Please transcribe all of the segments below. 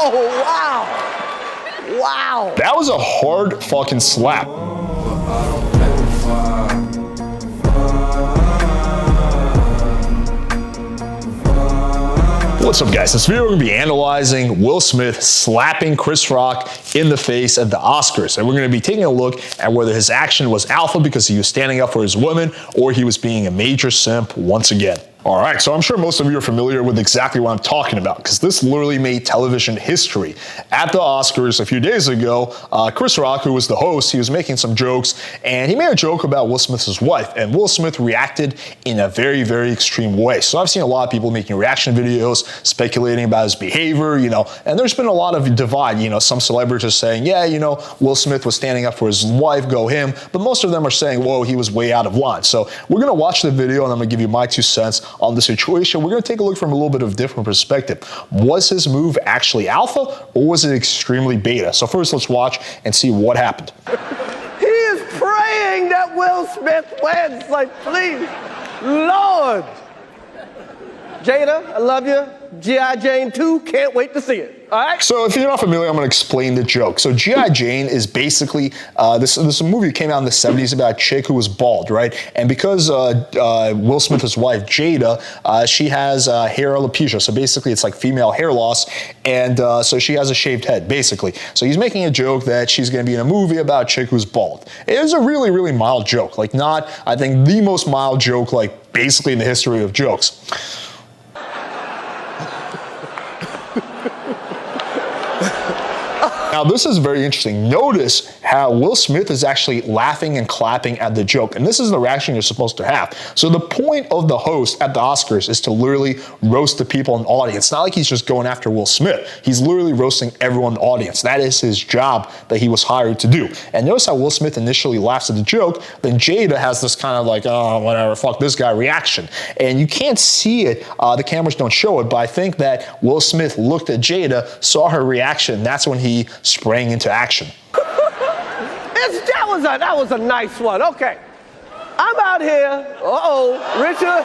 Oh, wow. Wow. That was a hard fucking slap. What's up, guys? This video we're going to be analyzing Will Smith slapping Chris Rock in the face at the Oscars. And we're going to be taking a look at whether his action was alpha because he was standing up for his women or he was being a major simp once again. All right, so I'm sure most of you are familiar with exactly what I'm talking about because this literally made television history. At the Oscars a few days ago, Chris Rock, who was the host, he was making some jokes and he made a joke about Will Smith's wife, and Will Smith reacted in a very, very extreme way. So I've seen a lot of people making reaction videos, speculating about his behavior, and there's been a lot of divide. Some celebrities are saying, yeah, Will Smith was standing up for his wife, go him, but most of them are saying, whoa, he was way out of line. So we're gonna watch the video and I'm gonna give you my 2 cents on the situation. We're going to take a look from a little bit of different perspective. Was his move actually alpha or was it extremely beta? So first, let's watch and see what happened. He is praying that Will Smith wins. Like, please, Lord. Jada, I love you. G.I. Jane 2, can't wait to see it. All right? So if you're not familiar, I'm going to explain the joke. So G.I. Jane is basically, this movie came out in the 70s about a chick who was bald, right? And because Will Smith's wife, Jada, she has hair alopecia. So basically it's like female hair loss. And so she has a shaved head, basically. So he's making a joke that she's going to be in a movie about a chick who's bald. It is a really, really mild joke. Like not, I think, the most mild joke, like basically in the history of jokes. Now, this is very interesting. Notice how Will Smith is actually laughing and clapping at the joke. And this is the reaction you're supposed to have. So the point of the host at the Oscars is to literally roast the people in the audience. It's not like he's just going after Will Smith. He's literally roasting everyone in the audience. That is his job that he was hired to do. And notice how Will Smith initially laughs at the joke. Then Jada has this kind of like, oh, whatever, fuck this guy reaction. And you can't see it. The cameras don't show it. But I think that Will Smith looked at Jada, saw her reaction. That's when he sprang into action. That was a nice one. Okay. I'm out here. Richard.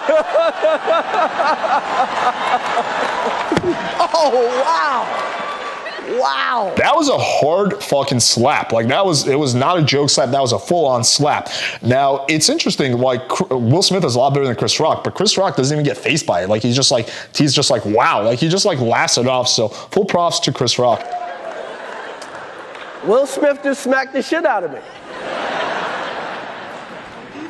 Oh, wow. Wow. That was a hard fucking slap. Like it was not a joke slap. That was a full-on slap. Now, it's interesting, like Will Smith is a lot better than Chris Rock, but Chris Rock doesn't even get faced by it. Like he's just like, wow. Like he just like laughs it off. So full props to Chris Rock. Will Smith just smacked the shit out of me.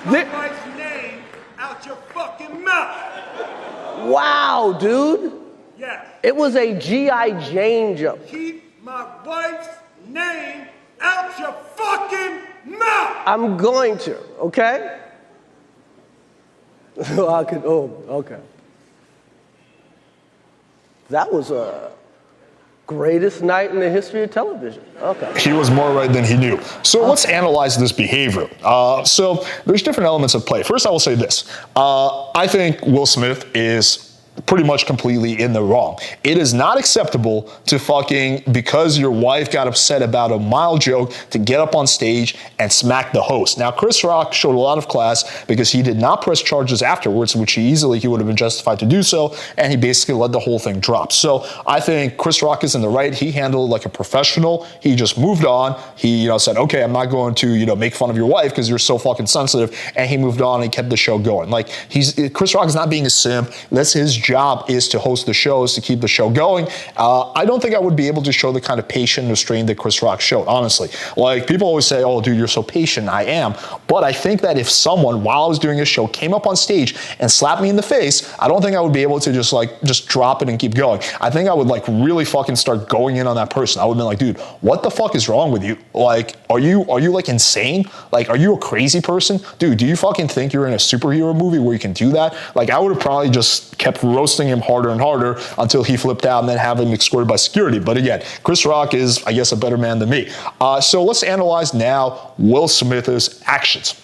Keep my wife's name out your fucking mouth. Wow, dude. Yes. It was a G.I. Jane joke. Keep my wife's name out your fucking mouth. I'm going to, okay? Okay. That was a greatest night in the history of television. Okay. He was more right than he knew. So let's analyze this behavior. So there's different elements at play. First, I will say this. I think Will Smith is pretty much completely in the wrong. It is not acceptable to fucking, because your wife got upset about a mild joke, to get up on stage and smack the host. Now, Chris Rock showed a lot of class because he did not press charges afterwards, which he would have been justified to do so, and he basically let the whole thing drop. So I think Chris Rock is in the right. He handled it like a professional. He just moved on. He, said, okay, I'm not going to, make fun of your wife because you're so fucking sensitive, and he moved on and kept the show going. Like, Chris Rock is not being a simp. That's his job, is to host the shows, to keep the show going. I don't think I would be able to show the kind of patience and restraint that Chris Rock showed, honestly. Like, people always say, oh, dude, you're so patient. I am. But I think that if someone, while I was doing a show, came up on stage and slapped me in the face, I don't think I would be able to just drop it and keep going. I think I would really fucking start going in on that person. I would have been like, dude, what the fuck is wrong with you? Like, are you like insane? Like, are you a crazy person? Dude, do you fucking think you're in a superhero movie where you can do that? Like, I would have probably just kept roasting him harder and harder until he flipped out and then have him escorted by security. But again, Chris Rock is, I guess, a better man than me. So let's analyze now Will Smith's actions.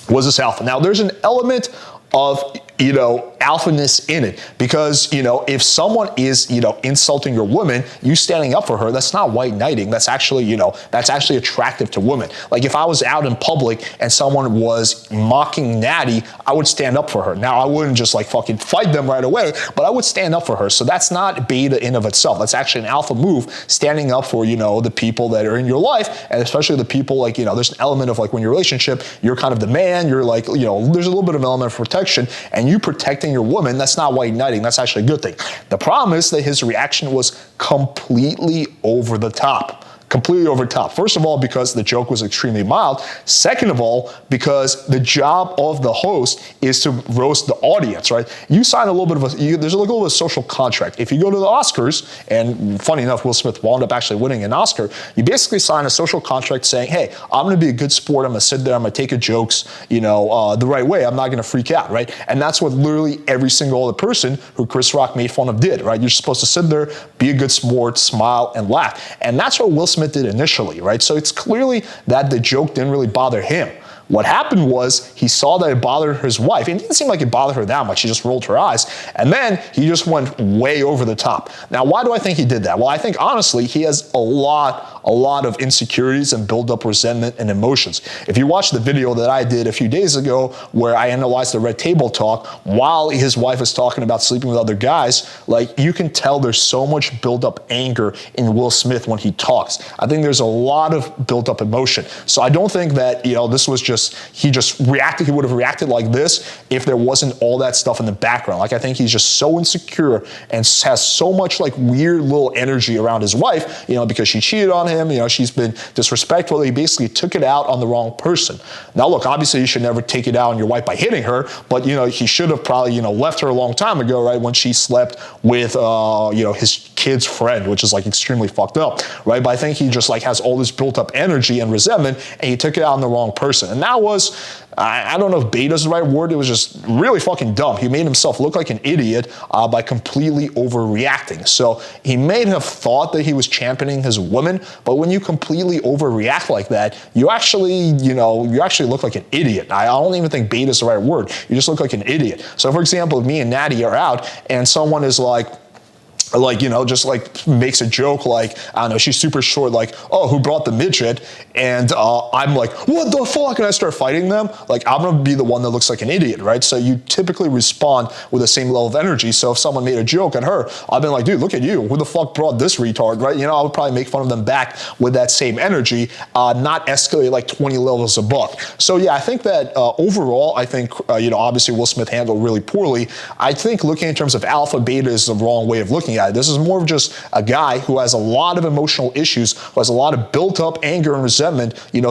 Was this alpha? Now, there's an element of alphaness in it. Because, if someone is, insulting your woman, you standing up for her, that's not white knighting. That's actually, that's actually attractive to women. Like if I was out in public and someone was mocking Natty, I would stand up for her. Now, I wouldn't just like fucking fight them right away, but I would stand up for her. So that's not beta in of itself. That's actually an alpha move, standing up for, the people that are in your life, and especially the people like, there's an element of like when your relationship, you're kind of the man, you're like, there's a little bit of an element of protection, and you protecting your woman, that's not white knighting. That's actually a good thing. The problem is that his reaction was completely over the top. Completely over the top. First of all, because the joke was extremely mild. Second of all, because the job of the host is to roast the audience, right? You sign a little bit of there's a little bit of a social contract. If you go to the Oscars, and funny enough, Will Smith wound up actually winning an Oscar, you basically sign a social contract saying, hey, I'm going to be a good sport. I'm going to sit there. I'm going to take your jokes, the right way. I'm not going to freak out, right? And that's what literally every single other person who Chris Rock made fun of did, right? You're supposed to sit there, be a good sport, smile, and laugh. And that's what Will Smith did initially, right? So it's clearly that the joke didn't really bother him. What happened was he saw that it bothered his wife. It didn't seem like it bothered her that much. She just rolled her eyes. And then he just went way over the top. Now, why do I think he did that? Well, I think honestly, he has a lot of insecurities and build up resentment and emotions. If you watch the video that I did a few days ago where I analyzed the Red Table Talk while his wife is talking about sleeping with other guys, like you can tell there's so much build up anger in Will Smith when he talks. I think there's a lot of built up emotion. So I don't think that, this was he would have reacted like this if there wasn't all that stuff in the background. Like I think he's just so insecure and has so much like weird little energy around his wife, because she cheated on him, she's been disrespectful. He basically took it out on the wrong person. Now look, obviously you should never take it out on your wife by hitting her, but he should have probably, left her a long time ago, right? When she slept with, his kid's friend, which is like extremely fucked up, right? But I think he just like has all this built up energy and resentment, and he took it out on the wrong person. And that was, I don't know if beta is the right word. It was just really fucking dumb. He made himself look like an idiot by completely overreacting. So he may have thought that he was championing his woman, but when you completely overreact like that, you actually look like an idiot. I don't even think beta is the right word. You just look like an idiot. So for example, if me and Natty are out and someone is just like makes a joke like, I don't know, she's super short, like, oh, who brought the midget? And I'm like, what the fuck? And I start fighting them. Like, I'm gonna be the one that looks like an idiot, right? So you typically respond with the same level of energy. So if someone made a joke at her, I've been like, dude, look at you. Who the fuck brought this retard, right? I would probably make fun of them back with that same energy, not escalate like 20 levels above. So yeah, I think that overall, I think, obviously Will Smith handled really poorly. I think looking in terms of alpha, beta is the wrong way of looking at it. This is more of just a guy who has a lot of emotional issues, who has a lot of built up anger and resentment,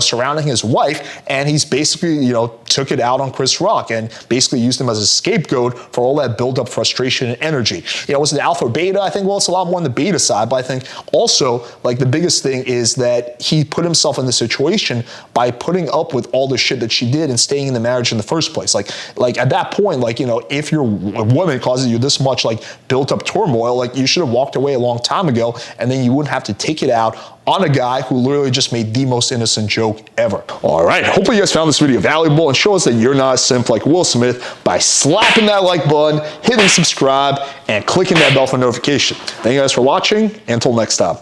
surrounding his wife, and he's basically, took it out on Chris Rock and basically used him as a scapegoat for all that built up frustration and energy. Was it alpha or beta? I think, well, it's a lot more on the beta side, but I think also, like, the biggest thing is that he put himself in the situation by putting up with all the shit that she did and staying in the marriage in the first place. Like at that point, if your woman causes you this much, built up turmoil, you should have walked away a long time ago, and then you wouldn't have to take it out on a guy who literally just made the most innocent joke ever. All right, hopefully you guys found this video valuable and show us that you're not a simp like Will Smith by slapping that like button, hitting subscribe, and clicking that bell for notification. Thank you guys for watching. Until next time.